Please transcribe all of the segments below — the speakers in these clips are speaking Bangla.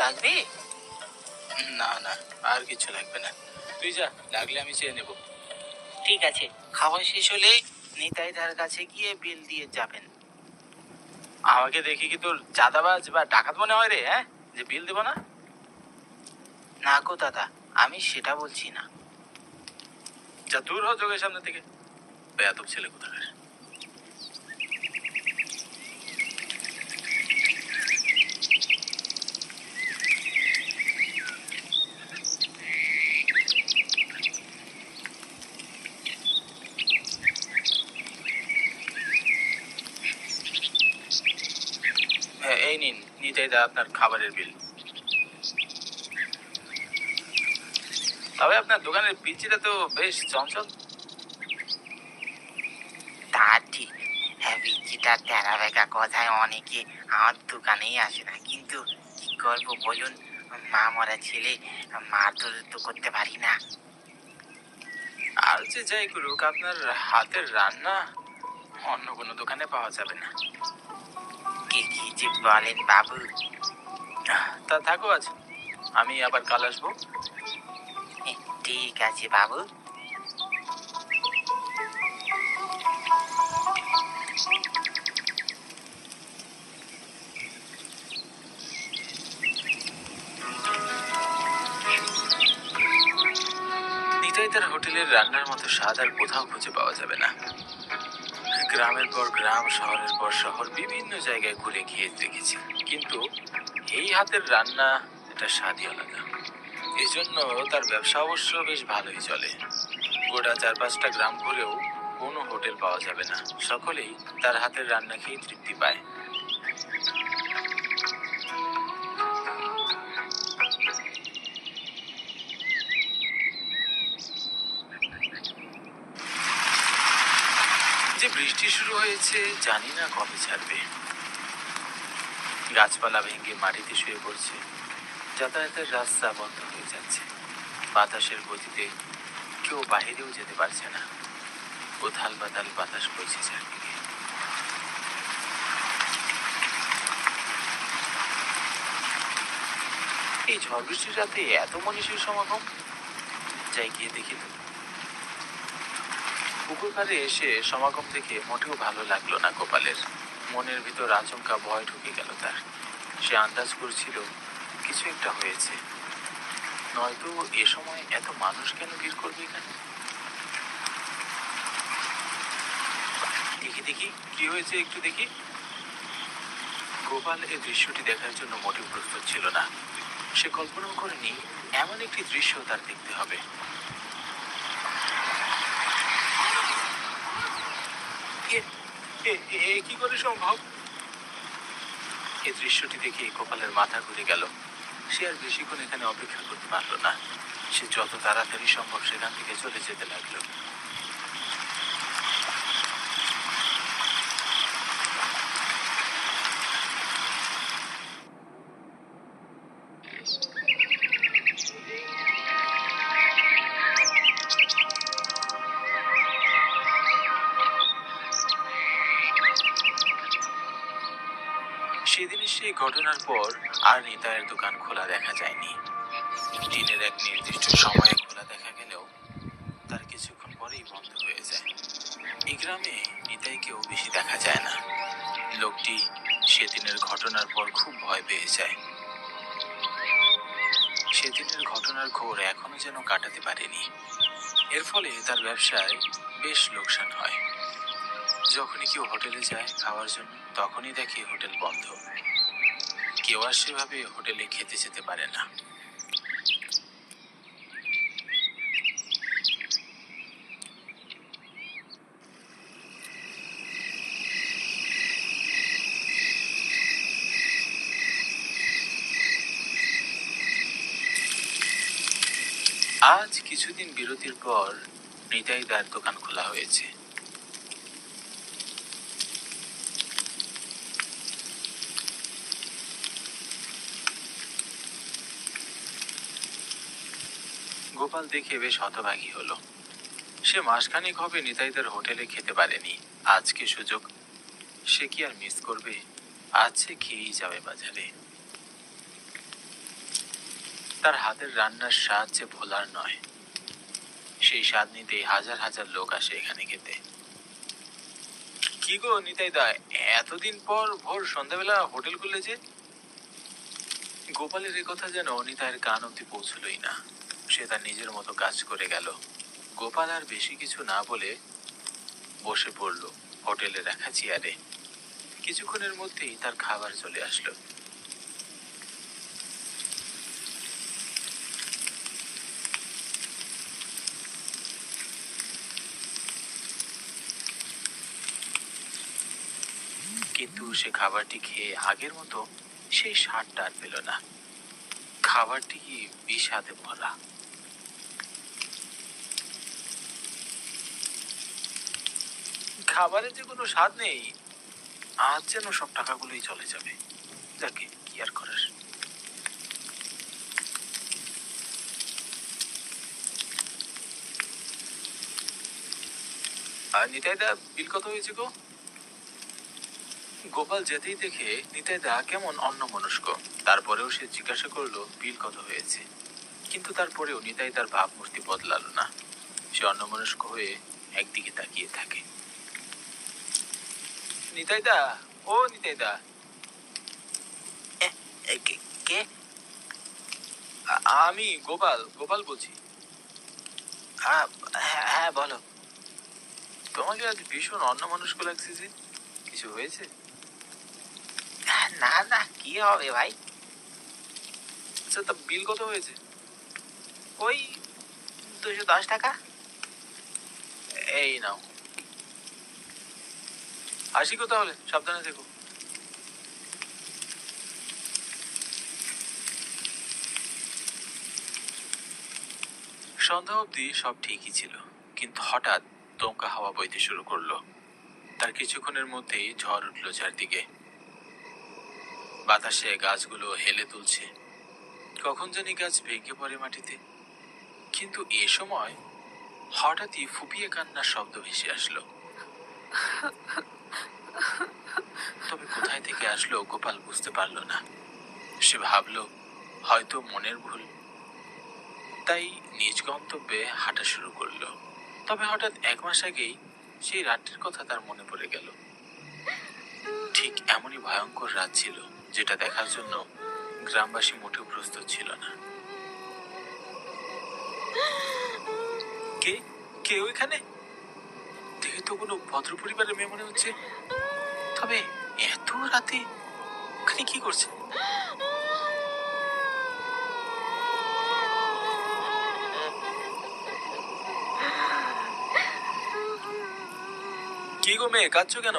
লাগবে? না না, আর কিছু লাগবে না, তুই যা, লাগলে আমি চেয়ে নেব। ঠিক আছে। খাওয়া শেষ হলে নিতাই দার কাছে গিয়ে বিল দিয়ে যাবেন। আমাকে দেখি কি তোর চাঁদাবাজ বা ডাকাত মনে হয় রে? হ্যাঁ, যে বিল দেবো না? না গো দাদা, আমি সেটা বলছি না। যা দূর হ চোখের সামনে থেকে, বেয়াদব ছেলে কোথাকার। হ্যাঁ, এই নিন নিতাই দা আপনার খাবারের বিল। তবে আপনার দোকানের পিচিটা তো বেশ চঞ্চল। তা ঠিক। হ্যাঁ, বিচিটা টেরা বেকা কথায় অনেকে আমার দোকানেই আসে না, কিন্তু কি করবো বলুন, মা মরা ছেলে, মারধর তো করতে পারি না। আর যে যাই করুক, আপনার হাতের রান্না অন্য কোনো দোকানে পাওয়া যাবে না। কি কি যে বলেন বাবু। তা থাকো আজ, আমি আবার কাল আসবো। ঠিক আছে বাবু। নিতাইদার হোটেলের রান্নার মতো স্বাদ আর কোথাও খুঁজে পাওয়া যাবে না। গ্রামের পর গ্রাম, শহরের পর শহর, বিভিন্ন জায়গায় ঘুরে খেয়ে দেখেছি, কিন্তু এই হাতের রান্না, এটা স্বাদই আলাদা। এই জন্য তার ব্যবসা অবশ্য বেশ ভালোই চলে। গোটা 4-5টা গ্রাম ঘুরেও কোনো হোটেল পাওয়া যাবে না, সকলেই তার হাতের রান্না খেয়ে তৃপ্তি পায়। যে বৃষ্টি শুরু হয়েছে, জানি না কবে ছাড়বে। গাছপালা ভেঙে মাটিতে শুয়ে পড়ছে, যাতায়াতের রাস্তা বন্ধ হয়ে যাচ্ছে, বাতাসের গতিতে কেউ বাইরেও যেতে পারছে না, উথাল পাতাল বাতাস বইছে চারদিকে। এই ঝড় বৃষ্টির রাতে এত মনীষীর সমাগম, যাই গিয়ে দেখি তো। পুকুর পাড়ে এসে সমাগম দেখে মোটেও ভালো লাগলো না গোপালের। মনের ভিতর আচমকা ভয় ঢুকে গেল তার। সে আন্দাজ করছিল কিছু একটা হয়েছে, নয়তো এ সময় এত মানুষ কেন ভিড় করবে এখানে। দেখি দেখি কি হয়েছে, একটু দেখি। গোপাল এই দৃশ্যটি দেখার জন্য মোটেও প্রস্তুত ছিল না। সে কল্পনাও করেনি এমন একটি দৃশ্য তার দেখতে হবে। কি করে সম্ভব? এই দৃশ্যটি দেখে গোপালের মাথা ঘুরে গেল। সে আর বেশিক্ষণ এখানে অপেক্ষা করতে পারলো না। সে যত তাড়াতাড়ি সম্ভব সেখান থেকে চলে যেতে লাগলো। সেদিনের সেই ঘটনার পর আর নিতাইয়ের দোকান খোলা দেখা যায়নি। দিনের এক নির্দিষ্ট সময়ে খোলা দেখা গেলেও তার কিছুক্ষণ পরেই বন্ধ হয়ে যায়। এই গ্রামে নিতাইকেও বেশি দেখা যায় না। লোকটি সেদিনের ঘটনার পর খুব ভয় পেয়ে যায়। সেদিনের ঘটনার ঘোর এখনো যেন কাটাতে পারেনি। এর ফলে তার ব্যবসায় বেশ লোকসান হয়। যখনই কেউ হোটেলে যায় খাওয়ার জন্য, তখনই দেখে হোটেল বন্ধ। কেউ আর সেভাবে হোটেলে খেতে যেতে পারে না। আজ কিছুদিন বিরতির পর নিতাইদার দোকান খোলা হয়েছে। গোপাল দেখে বেশ হতভাগী হলো। সে মাসখানেক হবে নিতাইদার হোটেলে খেতে পারেনি। আজকে সুযোগ, সে কি আর মিস করবে? আজ সে খেয়েই যাবে বাজারে। তার হাতের রান্নার স্বাদ যে ভোলার নয়। সেই স্বাদ নিতে হাজার হাজার লোক আসে এখানে খেতে। কি গো নিতাই দা, এতদিন পর ভোর সন্ধ্যাবেলা হোটেল খুললে যে? গোপালের এ কথা যেন নিতাইয়ের কান অব্দি পৌঁছলই না। সে তার নিজের মতো কাজ করে গেল। গোপাল আর বেশি কিছু না বলে বসে পড়ল হোটেলে রাখা চেয়ারে। কিছুক্ষণের মধ্যেই তার খাবার চলে আসলো। কিন্তু সে খাবারটি খেয়ে আগের মতো সেই স্বাদটা আর পেল না। খাবারটি বিষাদে ভরা। খাবারের যে কোনো স্বাদ নেই। আজ যেন সব টাকাগুলোই চলে যাবে। যাকে কি আর করার। আর নিতাই দা, বিল কত হয়েছে গো? গোপাল যেতেই দেখে নিতাই দা কেমন অন্যমনস্ক। তারপরেও সে জিজ্ঞাসা করলো বিল কত হয়েছে। কিন্তু তারপরেও নিতাই তার ভাবমূর্তি বদলালো না। সে অন্যমনস্ক হয়ে একদিকে তাকিয়ে থাকে। নিতাই দা, ও নিতাই দা। কে কে? আমি গোপাল, গোপাল বলছি। হ্যাঁ হ্যাঁ, বলো। তোমাকে আজ ভীষণ অন্যমনস্ক লাগছে যে, কিছু হয়েছে? না না, কি হবে ভাই? আচ্ছা, তা বিল কত হয়েছে? ওই 210 টাকা। এই নাও। আসি গো তাহলে, সাবধানে থেকো। সন্ধ্যা অবধি সব ঠিকই ছিল, কিন্তু হঠাৎ দমকা হাওয়া বইতে শুরু করলো। তার কিছুক্ষণের মধ্যেই ঝড় উঠলো চারদিকে। বাতাসে গাছগুলো হেলে তুলছে। কখন জানি গাছ ভেঙে পড়ে মাটিতে। কিন্তু এ সময় হঠাৎই ফুপিয়ে কান্নার শব্দ ভেসে আসলো। তবে কোথায় থেকে আসলো গোপাল বুঝতে পারলো না। সে ভাবলো হয়তো মনের ভুল, তাই নিজ গন্তব্যে হাঁটা শুরু করলো। তবে হঠাৎ 1 মাস আগেই সেই রাতটির কথা তার মনে পড়ে গেল। ঠিক এমনই ভয়ঙ্কর রাত ছিল, যেটা দেখার জন্য গ্রামবাসী মোটেও প্রস্তুত ছিল না। কে কে ওইখানে? দেখে তো কোনো ভদ্র পরিবারের মেয়ে মনে হচ্ছে। তবে এত রাতে ওখানে কি করছে? কি গো মেয়ে, কাঁদছো কেন?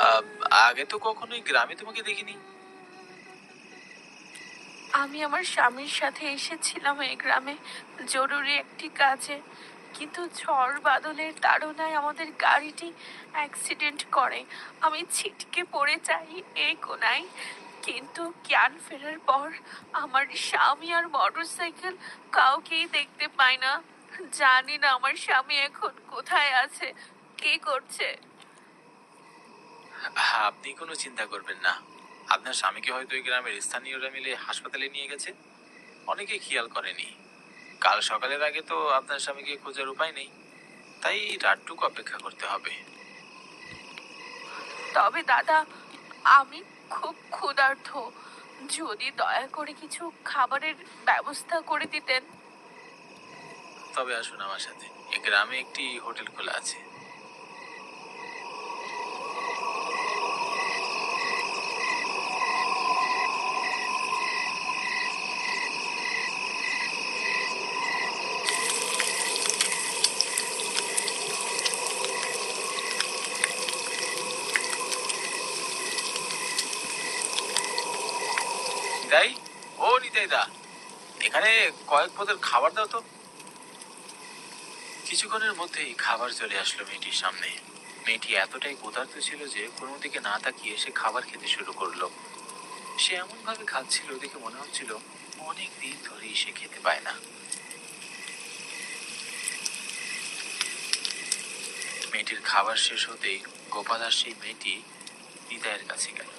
আহ, আগে তো কখনোই গ্রামে তোমাকে দেখিনি। আমি আমার স্বামীর সাথে এসেছিলাম এই গ্রামে জরুরি একটি কাজে, কিন্তু ঝড় বাদলের তাড়নায় আমাদের গাড়িটি অ্যাক্সিডেন্ট করে। আমি ছিটকে পড়ে যাই এই কোনায়, কিন্তু জ্ঞান ফেরার পর আমার স্বামী আর মোটরসাইকেল কাউকেই দেখতে পাই না। জানি না আমার স্বামী এখন কোথায় আছে, কি করছে। আপনি কোনো চিন্তা করবেন না। আপনার স্বামীকে হয়তো ওই গ্রামের স্থানীয়রা মিলে হাসপাতালে নিয়ে গেছে। অনেকে খেয়াল করেনি। কাল সকালের আগে তো আপনার স্বামীকে খোঁজার উপায় নেই, তাই রাতটুকু অপেক্ষা করতে হবে। তবে দাদা, আমি খুব ক্ষুধার্ত, যদি দয়া করে কিছু খাবারের ব্যবস্থা করে দিতেন। তবে আসুন আমার সাথে, এই গ্রামে একটি হোটেল খোলা আছে। নিতাই, ও নিতাই দা, এখানে কয়েক পদের খাবার দাও তো। কিছুক্ষণের মধ্যেই খাবার চলে আসলো মেয়েটির সামনে। মেয়েটি এতটাই ক্ষুধার্ত ছিল যে কোনো দিকে না তাকিয়ে সে খাবার খেতে শুরু করলো। সে এমন ভাবে খাচ্ছিল দেখে মনে হচ্ছিল অনেক দিন ধরেই সে খেতে পায় না। মেয়েটির খাবার শেষ হতেই গোপাল আর সেই মেয়েটি নিতাইয়ের কাছে গেল।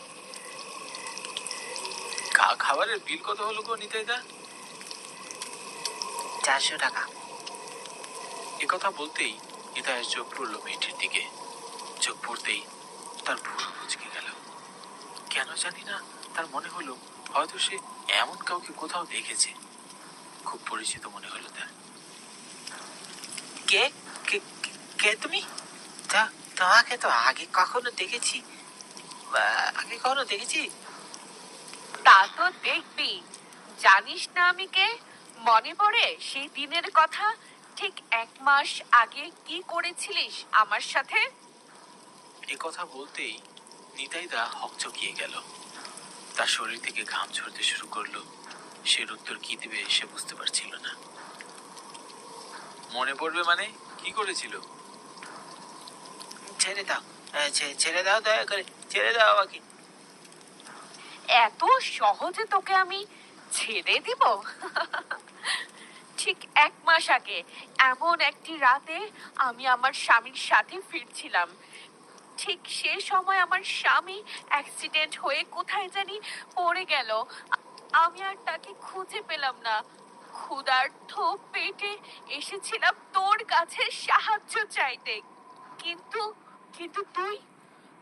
খাবারের বিল কত হলো গো নিতাই দা? 400 টাকা। একথা বলতেই নিতাইয়ের চোখ পড়ল মেয়েটির দিকে। চোখ পড়তেই তার ভুরু কুঁচকে গেল। কেন জানি না, তার মনে হলো হয়তো সে এমন কাউকে কোথাও দেখেছে। খুব পরিচিত মনে হলো তার। কে কে কে তুমি? তোমাকে তো আগে কখনো দেখেছি। তা তো দেখবি, জানিস না আমি কে? মনে পড়ে সেই দিনের কথা? ঠিক 1 মাস আগে কি করেছিলিস আমার সাথে? একথা বলতেই নিতাইদা হকচকিয়ে গেল। তার শরীর থেকে ঘাম ঝরতে শুরু করলো। সে উত্তর কি দিবে সে বুঝতে পারছিল না। মনে পড়বে মানে? কি করেছিল? ছেড়ে দাও, ছেড়ে দাও, দয়া করে ছেড়ে দাও আমাকে। এত সহজে তোকে আমি ছেড়ে দিব? ঠিক 1 মাস আগে এমন একটি রাতে আমি আমার স্বামীর সাথে ফিরছিলাম। ঠিক সে সময় আমার স্বামী অ্যাক্সিডেন্ট হয়ে কোথায় জানি পড়ে গেল। আমি আর তাকে খুঁজে পেলাম না। ক্ষুধার্ত পেটে এসেছিলাম তোর কাছে সাহায্য চাইতে। কিন্তু কিন্তু তুই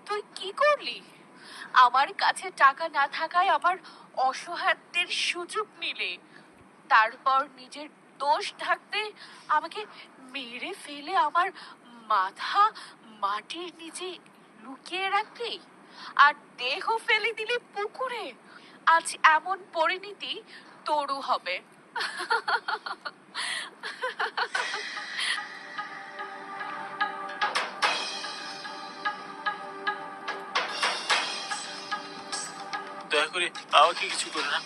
তুই কি করলি? আমার কাছে টাকা না থাকায় আমার অসহায়ত্বের সুযোগ নিলে। তারপর নিজের দোষ ঢাকতে আমাকে মেরে ফেলে আমার মাথা মাটির নিচে লুকিয়ে রাখলি, আর দেহ ফেলে দিলি পুকুরে। আজ এমন পরিণতি তোরও হবে। দয়া করে আমাকে কিছু করো না।